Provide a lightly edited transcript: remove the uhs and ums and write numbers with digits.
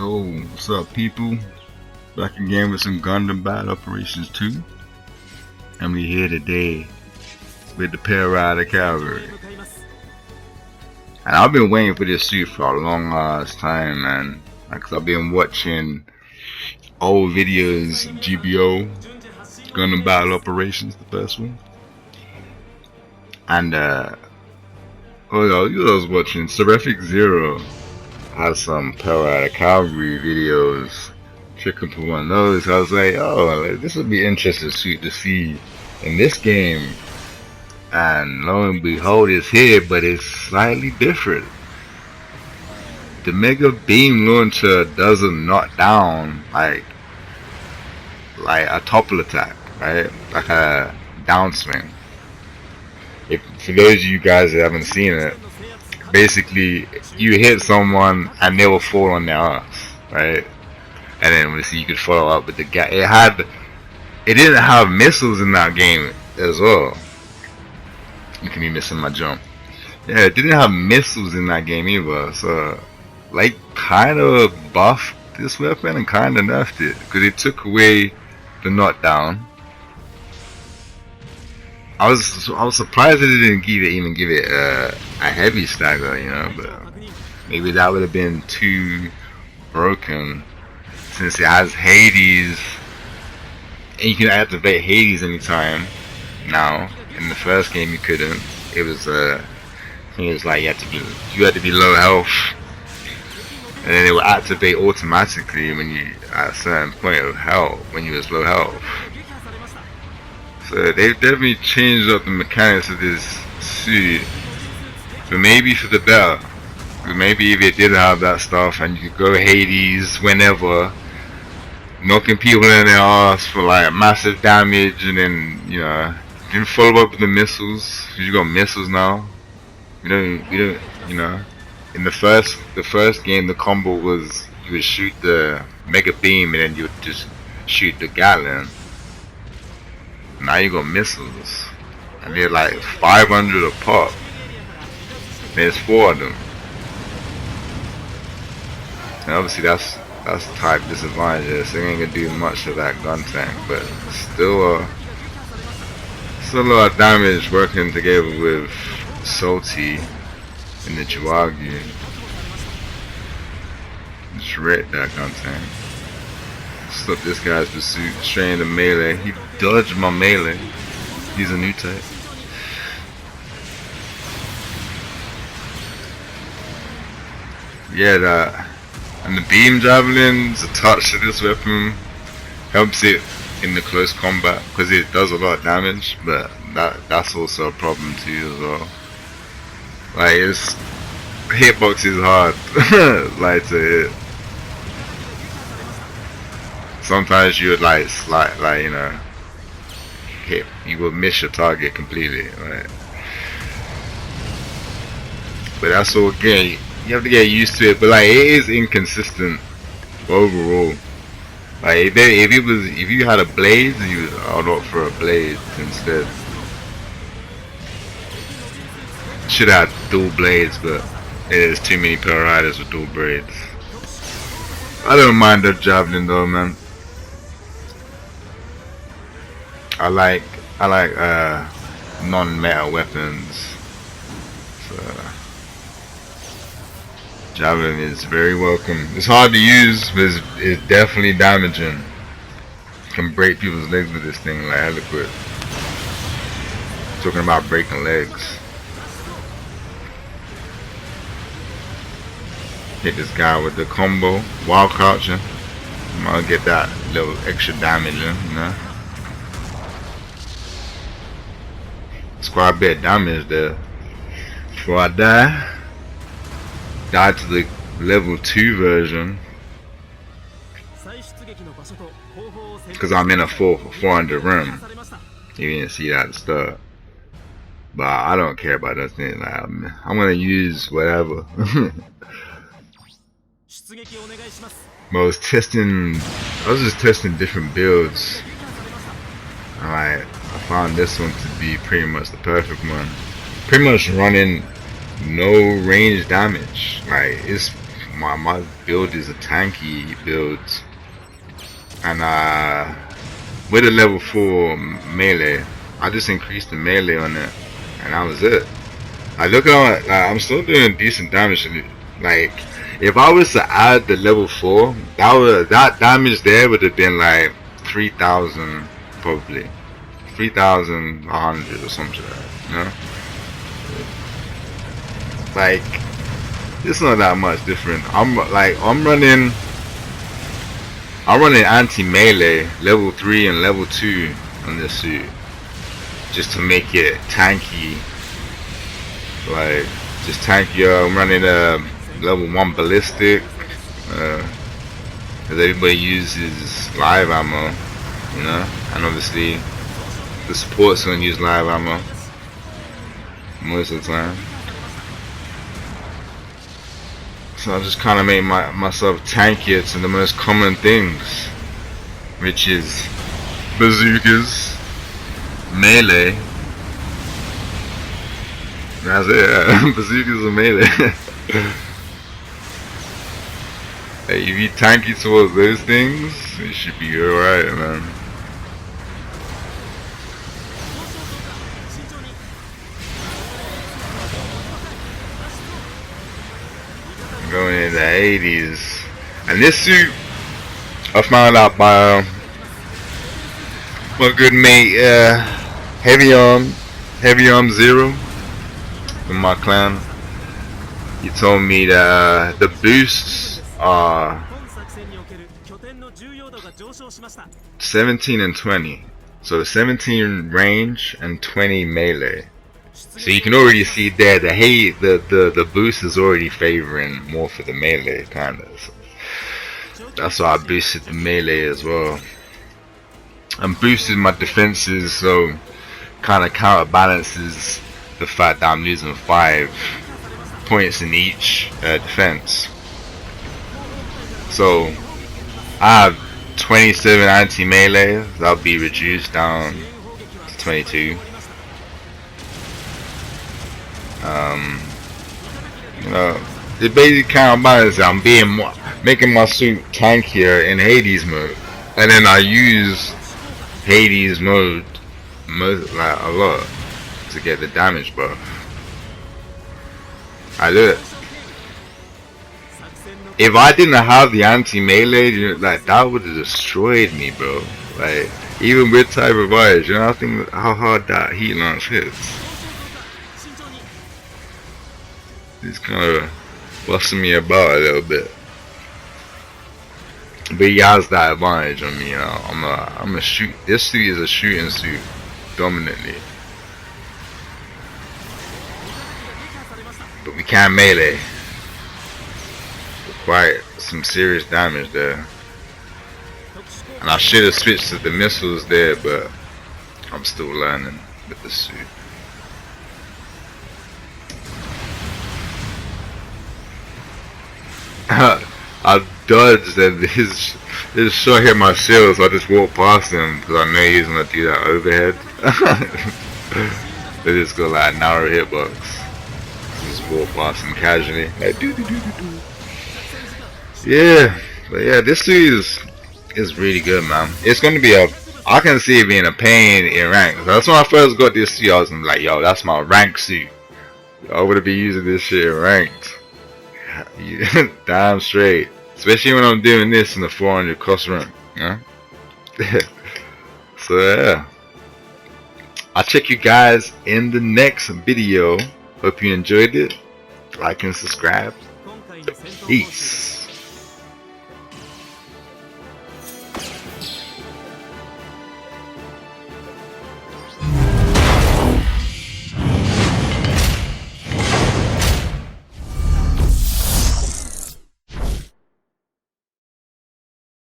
Yo, what's up, people? Back again with some Gundam Battle Operations 2. And we here today with the Parada Calvary. And I've been waiting for this suit for a long ass time, man. Cause I've been watching old videos, GBO, Gundam Battle Operations, the first one. And you was watching SHAREfactory had some Parada Calvary videos. Checking for one of those. I was like, oh, this would be interesting suit to see in this game. And lo and behold, it's here, but it's slightly different. The Mega Beam Launcher doesn't knock down like a topple attack, right? Like a downswing. For those of you guys that haven't seen it, basically you hit someone and they will fall on their ass, right? And then obviously you could follow up with the guy. It didn't have missiles in that game as well. You can be missing my jump. Yeah, it didn't have missiles in that game either. So, like, kind of buffed this weapon and kind of nerfed it because it took away the knockdown. I was surprised that it didn't even give it a heavy stagger, you know. But maybe that would have been too broken. Since it has Hades, and you can activate Hades anytime now. In the first game you couldn't. It was I think it was like you had to be low health, and then it would activate automatically when you at a certain point of health when you was low health. So they've definitely changed up the mechanics of this suit, but maybe for the better. Maybe if it did have that stuff and you could go Hades whenever, knocking people in their ass for like massive damage, and then you know, you can follow up with the missiles. You got missiles now. You know. In the first game, the combo was you would shoot the Mega Beam and then you would just shoot the Gatling. Now you got missiles, and they're like 500 a pop. There's 4 of them. And obviously that's the type disadvantage. So it ain't gonna do much to that gun tank, but still a lot of damage working together with Salty and the Chiwagi. Just wrecked that gun tank. Slipped this guy's pursuit straight into melee. He dodged my melee. He's a new type. Yeah, and the beam javelins, a touch of this weapon helps it in the close combat because it does a lot of damage, but that's also a problem too as well. Like, its hitbox is hard like to hit. Sometimes you would like you know, you will miss your target completely, right? But that's all good. You have to get used to it, but like it is inconsistent overall. Like if you had a blade, I'd opt for a blade instead. Should have dual blades, but there's too many Pearl Riders with dual blades. I don't mind the javelin though, man. I like non-meta weapons. So javelin is very welcome. It's hard to use, but it's definitely damaging. You can break people's legs with this thing like hella quick. Talking about breaking legs. Hit this guy with the combo while crouching. I'm gonna get that little extra damage in, you know. It's quite a bit of damage there. Before I died to the level 2 version because I'm in a 400 room. You didn't see that at the start, but I don't care about that thing. Like, I'm gonna use whatever. I was just testing different builds. I found this one to be pretty much the perfect one. Pretty much running no range damage. Like, it's my build is a tanky build, and with a level 4 melee, I just increased the melee on it, and that was it. I look at I'm still doing decent damage. Like, if I was to add the level 4, that damage there would have been like 3,000, probably 3,100 or something like that, you know? Like, it's not that much different. I'm running anti-melee level 3 and level 2 on this suit, just to make it tanky. Like, just tankier. I'm running a level 1 ballistic, because everybody uses live ammo, you know, and obviously the support's gonna use live ammo most of the time. So I just kind of make myself tankier to the most common things, which is bazookas, melee. That's it, yeah. Bazookas and melee. Hey, if you tanky towards those things, it should be alright, man. Going in the 80s, and this suit I found out by my good mate Heavy Arm Zero from my clan. He told me that the boosts are 17 and 20, so 17 range and 20 melee. So you can already see there the boost is already favoring more for the melee, kinda. So that's why I boosted the melee as well. I'm boosting my defenses, so kinda counterbalances the fact that I'm losing 5 points in each defense. So I have 27 anti-melee, that'll be reduced down to 22. You know, it basically counterbalances. I'm making my suit tankier in Hades mode, and then I use Hades mode like a lot to get the damage buff. I do it. If I didn't have the anti-melee, like, that would have destroyed me, bro. Like, even with type of eyes, you know, I think how hard that heat launch hits. It's kind of busting me about a little bit, but he has that advantage on me. You know, I'm a shoot. This suit is a shooting suit dominantly, but we can't melee. Quite some serious damage there, and I should have switched to the missiles there, but I'm still learning with the suit. I dodged and his shot hit my shield, so I just walked past him because I knew he was gonna do that overhead. They just got like a narrow hitbox. Just walk past him casually, like doo -doo -doo -doo -doo. Yeah, but yeah, this suit is really good, man. It's gonna be I can see it being a pain in rank. So that's when I first got this suit. I was like, yo, that's my rank suit. I would be using this shit in ranked. Damn straight, especially when I'm doing this in the 400 cost run, yeah. So yeah, I'll check you guys in the next video. Hope you enjoyed it. Like and subscribe. Peace.